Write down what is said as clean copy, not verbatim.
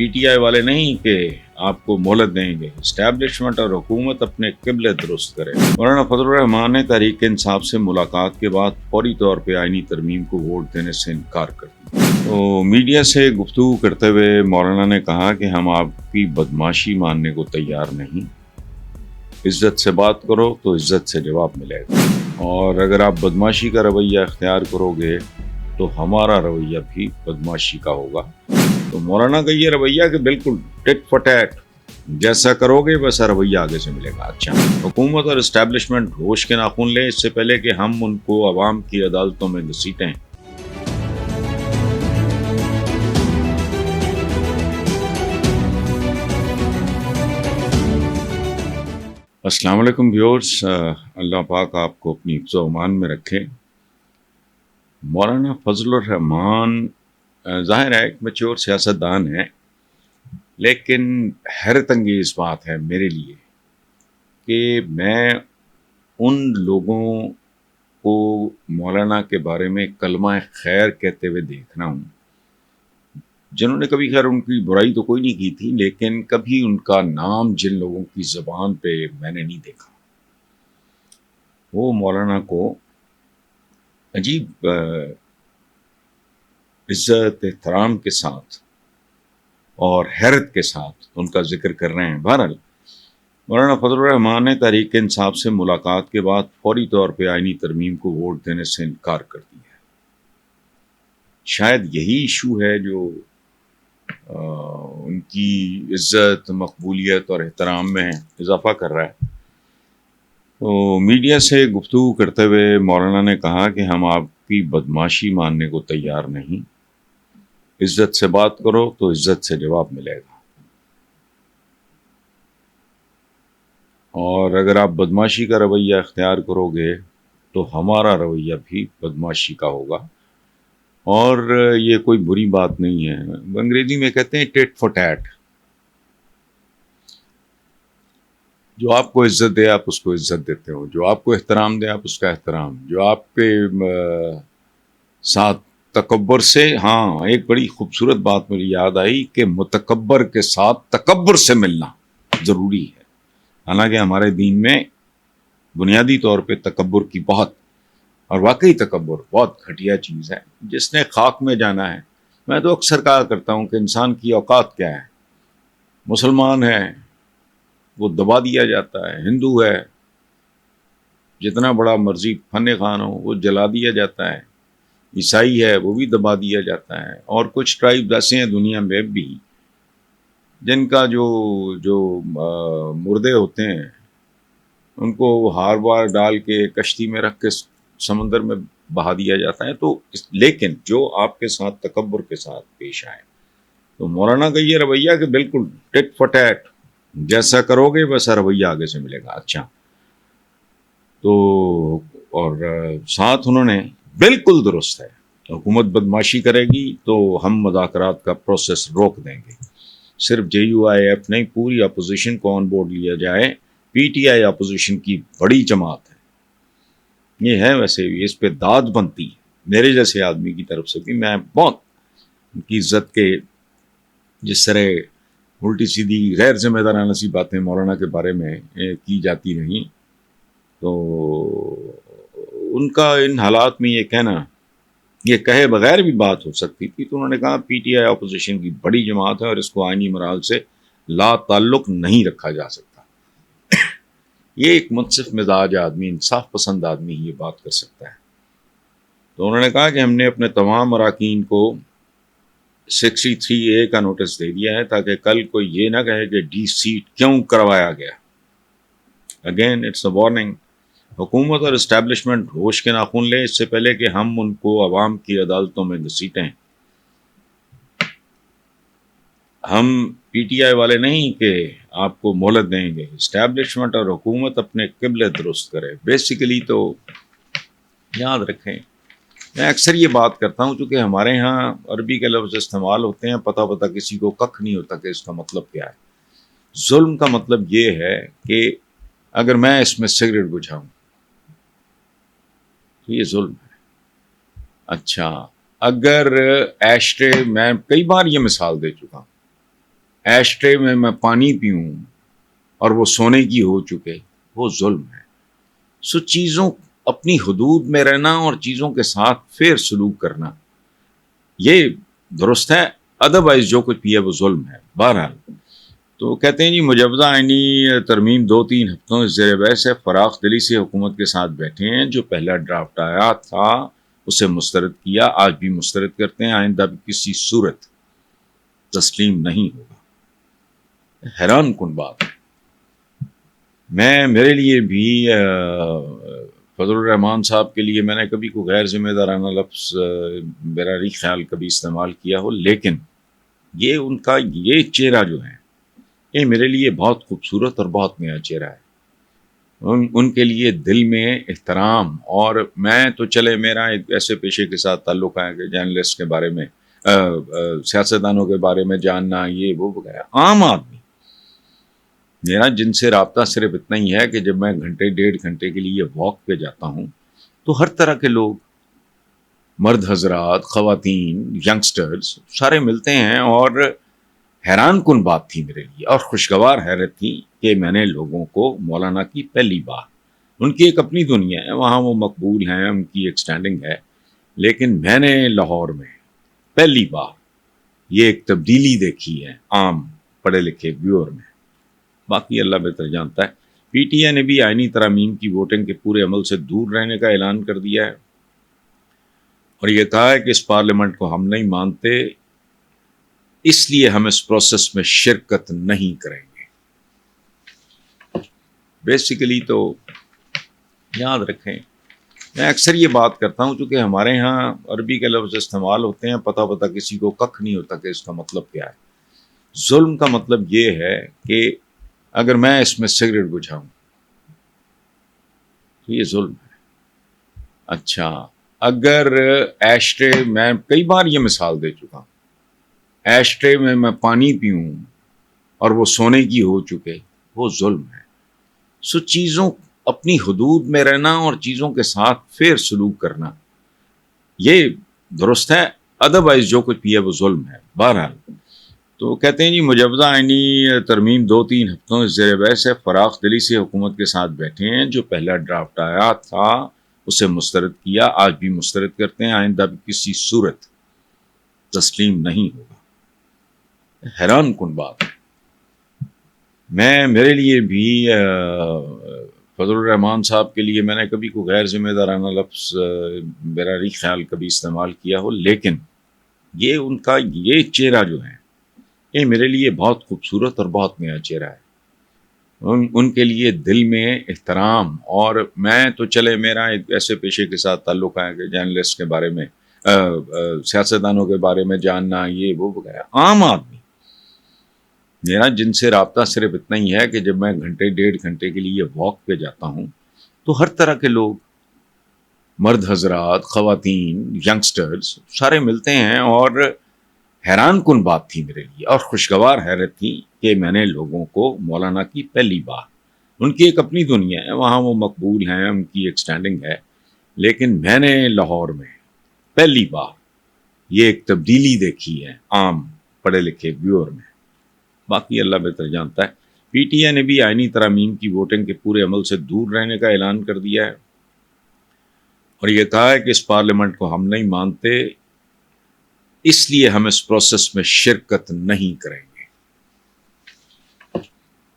P T I والے نہیں کہ آپ کو مہلت دیں گے، اسٹیبلشمنٹ اور حکومت اپنے قبلے درست کرے۔ مولانا فضل الرحمان نے تحریک انصاف سے ملاقات کے بعد فوری طور پہ آئینی ترمیم کو ووٹ دینے سے انکار کر دیا۔ تو میڈیا سے گفتگو کرتے ہوئے مولانا نے کہا کہ ہم آپ کی بدماشی ماننے کو تیار نہیں، عزت سے بات کرو تو عزت سے جواب ملے گا، اور اگر آپ بدماشی کا رویہ اختیار کرو گے تو ہمارا رویہ بھی بدماشی کا ہوگا۔ تو مولانا کا یہ رویہ کہ بالکل ٹٹ فور ٹیٹ، جیسا کرو گے ویسا رویہ آگے سے ملے گا۔ اچھا، حکومت اور اسٹیبلشمنٹ ہوش کے ناخن لے اس سے پہلے کہ ہم ان کو عوام کی عدالتوں میں گھسیٹیں۔ السلام علیکم ویورز، اللہ پاک آپ کو اپنی حفظ و امان میں رکھے۔ مولانا فضل الرحمان ظاہر ہے ایک میچور سیاستدان ہے، لیکن حیرت انگیز بات ہے میرے لیے کہ میں ان لوگوں کو مولانا کے بارے میں کلمہ خیر کہتے ہوئے دیکھ رہا ہوں جنہوں نے کبھی خیر ان کی برائی تو کوئی نہیں کی تھی، لیکن کبھی ان کا نام جن لوگوں کی زبان پہ میں نے نہیں دیکھا، وہ مولانا کو عجیب عزت احترام کے ساتھ اور حیرت کے ساتھ ان کا ذکر کر رہے ہیں۔ بہرحال مولانا فضل الرحمان نے تحریک انصاف سے ملاقات کے بعد فوری طور پہ آئینی ترمیم کو ووٹ دینے سے انکار کر دیا ہے۔ شاید یہی ایشو ہے جو ان کی عزت، مقبولیت اور احترام میں اضافہ کر رہا ہے۔ تو میڈیا سے گفتگو کرتے ہوئے مولانا نے کہا کہ ہم آپ کی بدماشی ماننے کو تیار نہیں، عزت سے بات کرو تو عزت سے جواب ملے گا، اور اگر آپ بدماشی کا رویہ اختیار کرو گے تو ہمارا رویہ بھی بدماشی کا ہوگا، اور یہ کوئی بری بات نہیں ہے۔ انگریزی میں کہتے ہیں ٹٹ فور ٹیٹ، جو آپ کو عزت دے آپ اس کو عزت دیتے ہو، جو آپ کو احترام دے آپ اس کا احترام، جو آپ کے ساتھ تکبر سے، ہاں ایک بڑی خوبصورت بات مجھے یاد آئی کہ متکبر کے ساتھ تکبر سے ملنا ضروری ہے۔ حالانکہ ہمارے دین میں بنیادی طور پہ تکبر کی بہت، اور واقعی تکبر بہت گھٹیا چیز ہے، جس نے خاک میں جانا ہے۔ میں تو اکثر کہا کرتا ہوں کہ انسان کی اوقات کیا ہے، مسلمان ہے وہ دبا دیا جاتا ہے، ہندو ہے جتنا بڑا مرضی فن خان ہو وہ جلا دیا جاتا ہے، عیسائی ہے وہ بھی دبا دیا جاتا ہے، اور کچھ ٹرائب ایسے ہیں دنیا میں بھی جن کا جو مردے ہوتے ہیں ان کو ہار بار ڈال کے کشتی میں رکھ کے سمندر میں بہا دیا جاتا ہے۔ تو لیکن جو آپ کے ساتھ تکبر کے ساتھ پیش آئے، تو مولانا کا یہ رویہ کہ بالکل ٹٹ فور ٹیٹ، جیسا کرو گے ویسا رویہ آگے سے ملے گا۔ اچھا، تو اور ساتھ انہوں نے بالکل درست ہے، حکومت بدماشی کرے گی تو ہم مذاکرات کا پروسیس روک دیں گے، صرف جے یو آئی ایف نہیں پوری اپوزیشن کو آن بورڈ لیا جائے۔ پی ٹی آئی اپوزیشن کی بڑی جماعت ہے، یہ ہے ویسے بھی، اس پہ داد بنتی ہے میرے جیسے آدمی کی طرف سے بھی۔ میں بہت ان کی عزت کے، جس طرح الٹی سیدھی غیر ذمہ دارانہ سی باتیں مولانا کے بارے میں کی جاتی رہیں، تو ان کا ان حالات میں یہ کہنا، یہ کہے بغیر بھی بات ہو سکتی تھی۔ تو انہوں نے کہا پی ٹی آئی اپوزیشن کی بڑی جماعت ہے اور اس کو آئینی مراحل سے لا تعلق نہیں رکھا جا سکتا۔ یہ ایک منصف مزاج آدمی، انصاف پسند آدمی یہ بات کر سکتا ہے۔ تو انہوں نے کہا کہ ہم نے اپنے تمام اراکین کو 63A کا نوٹس دے دیا ہے تاکہ کل کوئی یہ نہ کہے کہ ڈی سیٹ کیوں کروایا گیا۔ اگین اٹس اے وارننگ، حکومت اور اسٹیبلشمنٹ ہوش کے ناخن لے اس سے پہلے کہ ہم ان کو عوام کی عدالتوں میں گھسیٹیں۔ ہم پی ٹی آئی والے نہیں کہ آپ کو مہلت دیں گے، اسٹیبلشمنٹ اور حکومت اپنے قبلے درست کرے۔ بیسیکلی تو یاد رکھیں، میں اکثر یہ بات کرتا ہوں چونکہ ہمارے ہاں عربی کے لفظ استعمال ہوتے ہیں، پتہ کسی کو ککھ نہیں ہوتا کہ اس کا مطلب کیا ہے۔ ظلم کا مطلب یہ ہے کہ اگر میں اس میں سگریٹ بجھاؤں تو یہ ظلم ہے۔ اچھا، اگر ایشٹرے، میں کئی بار یہ مثال دے چکا ہوں، ایش ٹرے میں میں پانی پیوں اور وہ سونے کی ہو چکے، وہ ظلم ہے۔ سو چیزوں اپنی حدود میں رہنا اور چیزوں کے ساتھ فیر سلوک کرنا یہ درست ہے، ادروائز جو کچھ بھی ہے وہ ظلم ہے۔ بہرحال تو کہتے ہیں جی مجوزہ آئینی ترمیم 2-3 ہفتوں سے زیر بحث ہے، فراخ دلی سے حکومت کے ساتھ بیٹھے ہیں، جو پہلا ڈرافٹ آیا تھا اسے مسترد کیا، آج بھی مسترد کرتے ہیں، آئندہ بھی کسی صورت تسلیم نہیں ہوگا۔ حیران کن بات ہے۔ میرے لیے بھی فضل الرحمان صاحب کے لیے میں نے کبھی کوئی غیر ذمہ دارانہ لفظ میرا نہیں خیال کبھی استعمال کیا ہو، لیکن یہ ان کا یہ چہرہ جو ہے یہ میرے لیے بہت خوبصورت اور بہت نیا چہرہ ہے۔ ان کے لیے دل میں احترام، اور میں تو چلے میرا ایک ایسے پیشے کے ساتھ تعلق ہے کہ جرنلسٹ کے بارے میں، سیاستدانوں کے بارے میں جاننا، یہ وہ وغیرہ، عام آدمی میرا جن سے رابطہ صرف اتنا ہی ہے کہ جب میں گھنٹے 1.5 گھنٹے کے لیے واک پہ جاتا ہوں تو ہر طرح کے لوگ، مرد حضرات، خواتین، ینگسٹرز سارے ملتے ہیں، اور حیران کن بات تھی میرے لیے اور خوشگوار حیرت تھی کہ میں نے لوگوں کو مولانا کی پہلی بار، ان کی ایک اپنی دنیا ہے، وہاں وہ مقبول ہیں، ان کی ایک سٹینڈنگ ہے، لیکن میں نے لاہور میں پہلی بار یہ ایک تبدیلی دیکھی ہے عام پڑھے لکھے ویور میں۔ باقی اللہ بہتر جانتا ہے۔ پی ٹی آئی نے بھی آئینی ترامیم کی ووٹنگ کے پورے عمل سے دور رہنے کا اعلان کر دیا ہے، اور یہ کہا ہے کہ اس پارلیمنٹ کو ہم نہیں مانتے، اس لیے ہم اس پروسیس میں شرکت نہیں کریں گے۔ بیسیکلی تو یاد رکھیں، میں اکثر یہ بات کرتا ہوں، چونکہ ہمارے ہاں عربی کے لفظ استعمال ہوتے ہیں، پتہ کسی کو ککھ نہیں ہوتا کہ اس کا مطلب کیا ہے۔ ظلم کا مطلب یہ ہے کہ اگر میں اس میں سگریٹ بجھاؤں تو یہ ظلم ہے۔ اچھا، اگر ایش ٹرے، میں کئی بار یہ مثال دے چکا ہوں، ایش ٹرے میں میں پانی پیوں اور وہ سونے کی ہو چکے، وہ ظلم ہے۔ سو چیزوں اپنی حدود میں رہنا اور چیزوں کے ساتھ فیر سلوک کرنا یہ درست ہے، ادروائز جو کچھ بھی ہے وہ ظلم ہے۔ بہرحال تو کہتے ہیں جی مجوزہ آئینی ترمیم 2-3 ہفتوں سے زیر بحث ہے، فراخ دلی سے حکومت کے ساتھ بیٹھے ہیں، جو پہلا ڈرافٹ آیا تھا اسے مسترد کیا، آج بھی مسترد کرتے ہیں، آئندہ بھی کسی صورت تسلیم نہیں ہوگا۔ حیران کن بات ہے۔ میرے لیے بھی فضل الرحمان صاحب کے لیے میں نے کبھی کوئی غیر ذمہ دارانہ لفظ میرا نہیں خیال کبھی استعمال کیا ہو، لیکن یہ ان کا یہ چہرہ جو ہے یہ میرے لیے بہت خوبصورت اور بہت نیا چہرہ ہے۔ ان کے لیے دل میں احترام، اور میں تو چلے میرا ایک ایسے پیشے کے ساتھ تعلق ہے کہ جرنلسٹ کے بارے میں، سیاستدانوں کے بارے میں جاننا، یہ وہ وغیرہ، عام آدمی میرا جن سے رابطہ صرف اتنا ہی ہے کہ جب میں گھنٹے 1.5 گھنٹے کے لیے واک پہ جاتا ہوں تو ہر طرح کے لوگ، مرد حضرات، خواتین، ینگسٹرز سارے ملتے ہیں، اور حیران کن بات تھی میرے لیے اور خوشگوار حیرت تھی کہ میں نے لوگوں کو مولانا کی پہلی بار، ان کی ایک اپنی دنیا ہے، وہاں وہ مقبول ہیں، ان کی ایک سٹینڈنگ ہے، لیکن میں نے لاہور میں پہلی بار یہ ایک تبدیلی دیکھی ہے عام پڑھے لکھے ویور میں۔ باقی اللہ بہتر جانتا ہے۔ پی ٹی آئی نے بھی آئینی ترامیم کی ووٹنگ کے پورے عمل سے دور رہنے کا اعلان کر دیا ہے، اور یہ کہا ہے کہ اس پارلیمنٹ کو ہم نہیں مانتے، اس لیے ہم اس پروسیس میں شرکت نہیں کریں گے۔